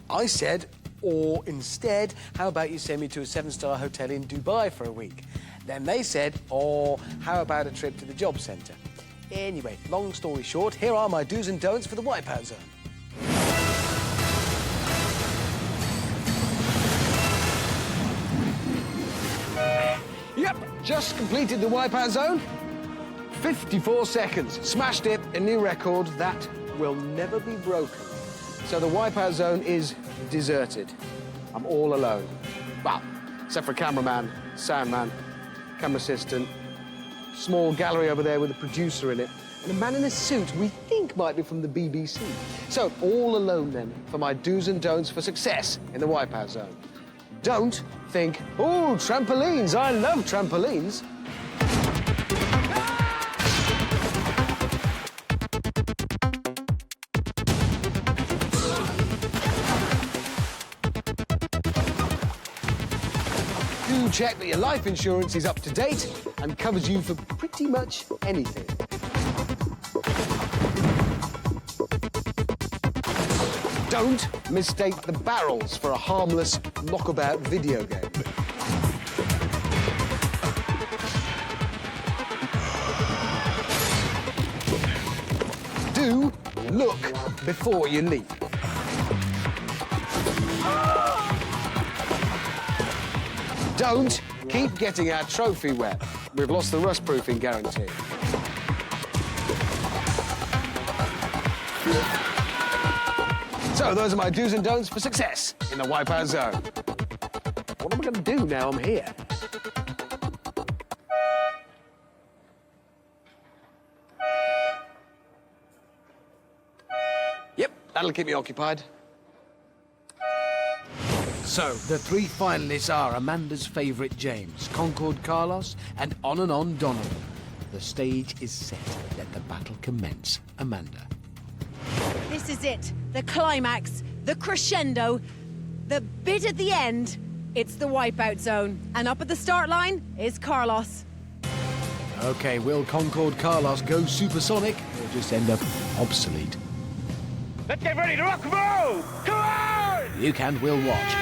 I said, or instead, how about you send me to a 7-star hotel in Dubai for a week? Then they said, or how about a trip to the job centre? Anyway, long story short, here are my do's and don'ts for the Wipeout zone. Yep, just completed the Wipeout zone. 54 seconds. Smashed it, a new record that will never be broken. So the Wipeout zone is deserted. I'm all alone. Well, except for cameraman, soundman, camera assistant, small gallery over there with a producer in it, and a man in a suit we think might be from the BBC. So, all alone then for my do's and don'ts for success in the Wipeout zone. Don't think, oh, trampolines, I love trampolines. Do check that your life insurance is up to date and covers you for pretty much anything. Don't mistake the barrels for a harmless knockabout video game. do look before you leap. Don't keep getting our trophy wet. We've lost the rust-proofing guarantee. So those are my do's and don'ts for success in the Wipeout Zone. What am I going to do now I'm here? Yep, that'll keep me occupied. So, the three finalists are Amanda's favourite James, Concord Carlos, and on Donovan. The stage is set. Let the battle commence. Amanda. This is it. The climax, the crescendo, the bit at the end. It's the Wipeout Zone. And up at the start line is Carlos. OK, will Concord Carlos go supersonic or just end up obsolete? Let's get ready to rock and roll! Come on! You can, we'll watch.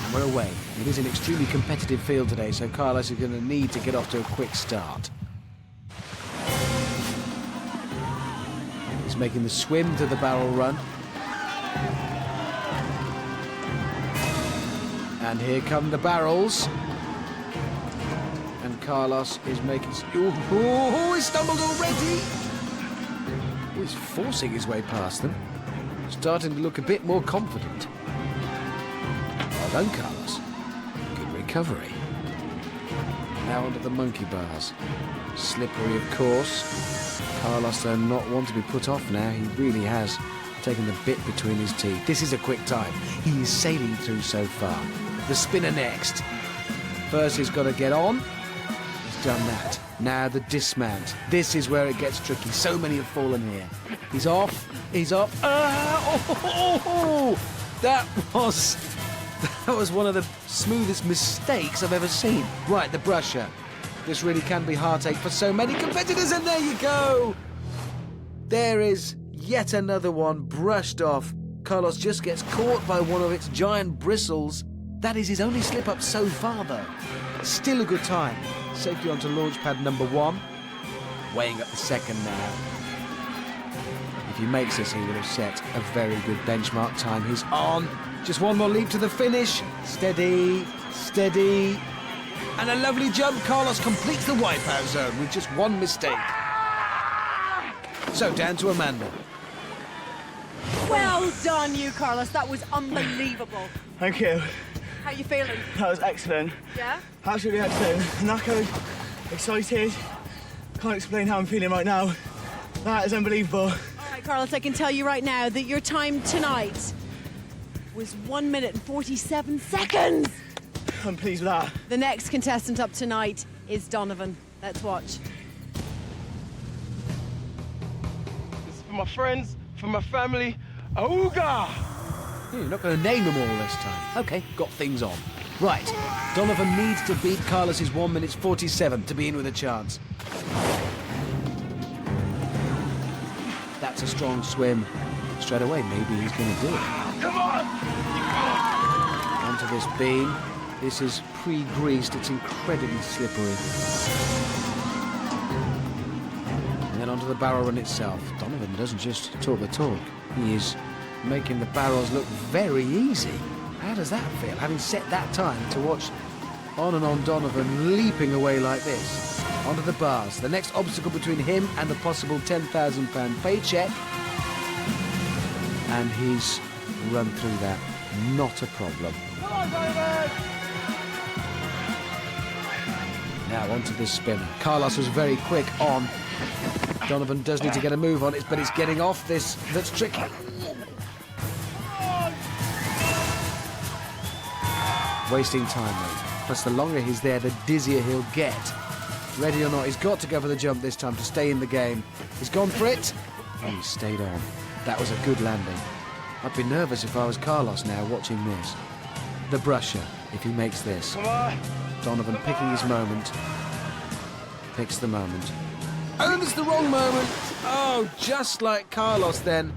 And we're away. It is an extremely competitive field today, so Carlos is going to need to get off to a quick start. He's making the swim to the barrel run. And here come the barrels. And Carlos is making... Oh, he stumbled already! Oh, he's forcing his way past them. Starting to look a bit more confident. Well done, Carlos. Good recovery. Now onto the monkey bars. Slippery, of course. Carlos, though, not one to be put off now. He really has taken the bit between his teeth. This is a quick time. He is sailing through so far. The spinner next. First, he's got to get on. He's done that. Now the dismount. This is where it gets tricky. So many have fallen here. He's off. He's up. That was one of the smoothest mistakes I've ever seen. Right, the brusher. This really can be heartache for so many competitors, and there you go. There is yet another one brushed off. Carlos just gets caught by one of its giant bristles. That is his only slip-up so far, though. Still a good time. Safely onto launch pad number 1. Weighing up the second now. If he makes this, he would have set a very good benchmark time. He's on. Just one more leap to the finish. Steady, steady. And a lovely jump. Carlos completes the Wipeout Zone with just one mistake. So down to Amanda. Well done, you, Carlos. That was unbelievable. Thank you. How are you feeling? That was excellent. Yeah? Absolutely excellent. Knackered, excited. Can't explain how I'm feeling right now. That is unbelievable. All right, Carlos, I can tell you right now that your time tonight was 1 minute and 47 seconds. I'm pleased with that. The next contestant up tonight is Donovan. Let's watch. This is for my friends, for my family. Auga! You're not going to name them all this time. OK, got things on. Right, Donovan needs to beat Carlos's 1 minute 47 to be in with a chance. That's a strong swim. Straight away, maybe he's going to do it. Come on! Onto this beam. This is pre-greased. It's incredibly slippery. And then onto the barrel run itself. Donovan doesn't just talk the talk. He is making the barrels look very easy. How does that feel, having set that time to watch on Donovan leaping away like this? Onto the bars. The next obstacle between him and the possible £10,000 paycheck. And he's run through that. Not a problem. Come on, Donovan! Now onto this spinner. Carlos was very quick on. Donovan does need to get a move on it, but it's getting off this that's tricky. Wasting time, though. Plus, the longer he's there, the dizzier he'll get. Ready or not, he's got to go for the jump this time to stay in the game. He's gone for it. Oh, he stayed on. That was a good landing. I'd be nervous if I was Carlos now watching this. The brusher, if he makes this. Come on! Donovan picking his moment. Picks the moment. Oh, it's the wrong moment. Oh, just like Carlos then.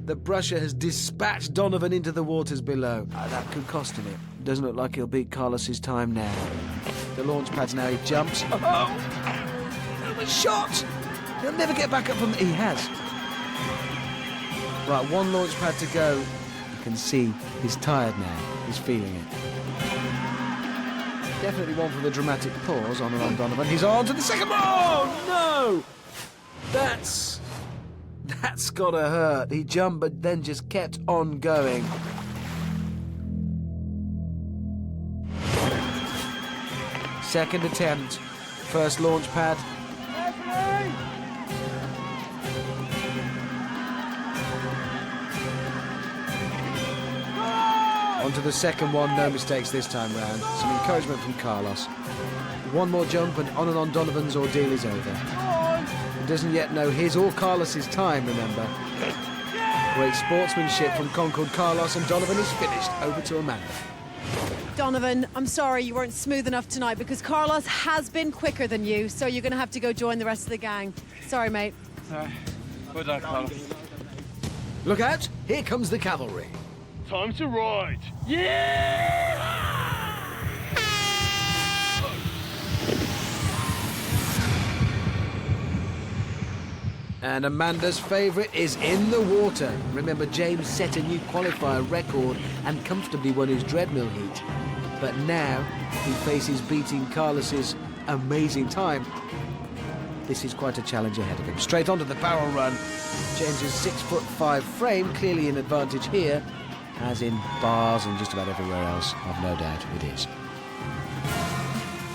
The brusher has dispatched Donovan into the waters below. That could cost him it. Doesn't look like he'll beat Carlos's time now. The launch pad's now, he jumps. Oh! The shot! He'll never get back up from... He has. Right, one launch pad to go. You can see he's tired now. He's feeling it. Definitely one for the dramatic pause on and on Donovan. He's on to the second one. Oh, no! That's gotta hurt. He jumped but then just kept on going. Second attempt. First launch pad. Onto the second one, no mistakes this time round. Some encouragement from Carlos. One more jump and on Donovan's ordeal is over. He doesn't yet know his or Carlos's time, remember. Great sportsmanship from Concord Carlos, and Donovan is finished. Over to Amanda. Donovan, I'm sorry you weren't smooth enough tonight because Carlos has been quicker than you, so you're going to have to go join the rest of the gang. Sorry, mate. Sorry. Well done, Carlos. Look out, here comes the cavalry. Time to ride. Yeah! And Amanda's favourite is in the water. Remember, James set a new qualifier record and comfortably won his Dreadmill heat. But now he faces beating Carlos's amazing time. This is quite a challenge ahead of him. Straight onto the barrel run. James's 6'5" frame clearly an advantage here, as in bars and just about everywhere else. I've no doubt it is.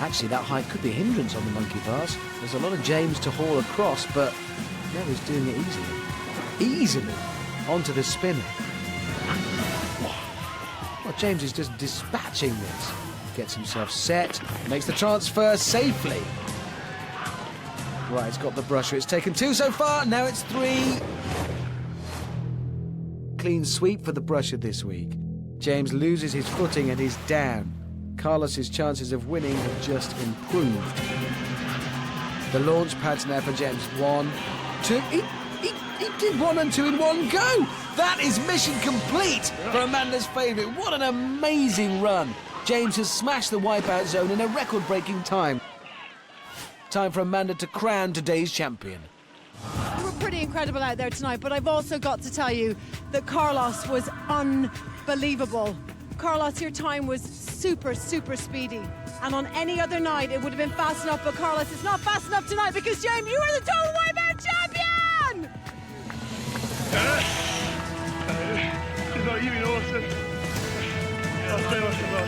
Actually, that height could be a hindrance on the monkey bars. There's a lot of James to haul across, but now he's doing it easily. Easily onto the spinner. Well, James is just dispatching this. Gets himself set, makes the transfer safely. Right, it's got the brusher. It's taken 2 so far, now it's 3. Clean sweep for the brusher this week. James loses his footing and is down. Carlos's chances of winning have just improved. The launch pads now for James. 1, 2. He did 1 and 2 in one go. That is mission complete for Amanda's favourite. What an amazing run. James has smashed the wipeout zone in a record-breaking time. Time for Amanda to crown today's champion. You were pretty incredible out there tonight, but I've also got to tell you that Carlos was unbelievable. Carlos, your time was super, super speedy. And on any other night, it would have been fast enough, but Carlos, it's not fast enough tonight because, James, you are the total wipeout champion! She's not even awesome. I'll say what's about.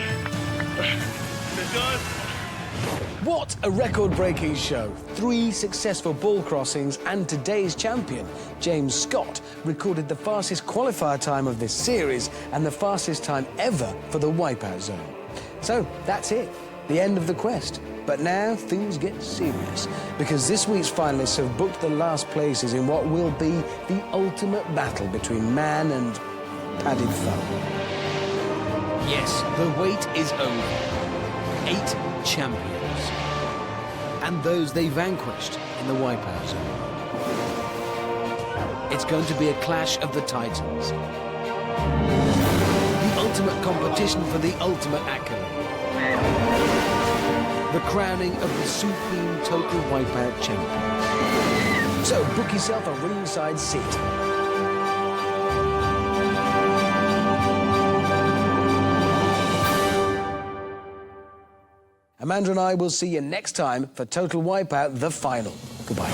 What a record-breaking show. 3 successful ball crossings and today's champion, James Scott, recorded the fastest qualifier time of this series and the fastest time ever for the wipeout zone. So that's it, the end of the quest. But now things get serious, because this week's finalists have booked the last places in what will be the ultimate battle between man and padded foe. Yes, the wait is over. 8 champions. And those they vanquished in the wipeout zone. It's going to be a clash of the titans. The ultimate competition for the ultimate accolade. The crowning of the supreme total wipeout champion. So book yourself a ringside seat. Amanda and I will see you next time for Total Wipeout, the final. Goodbye.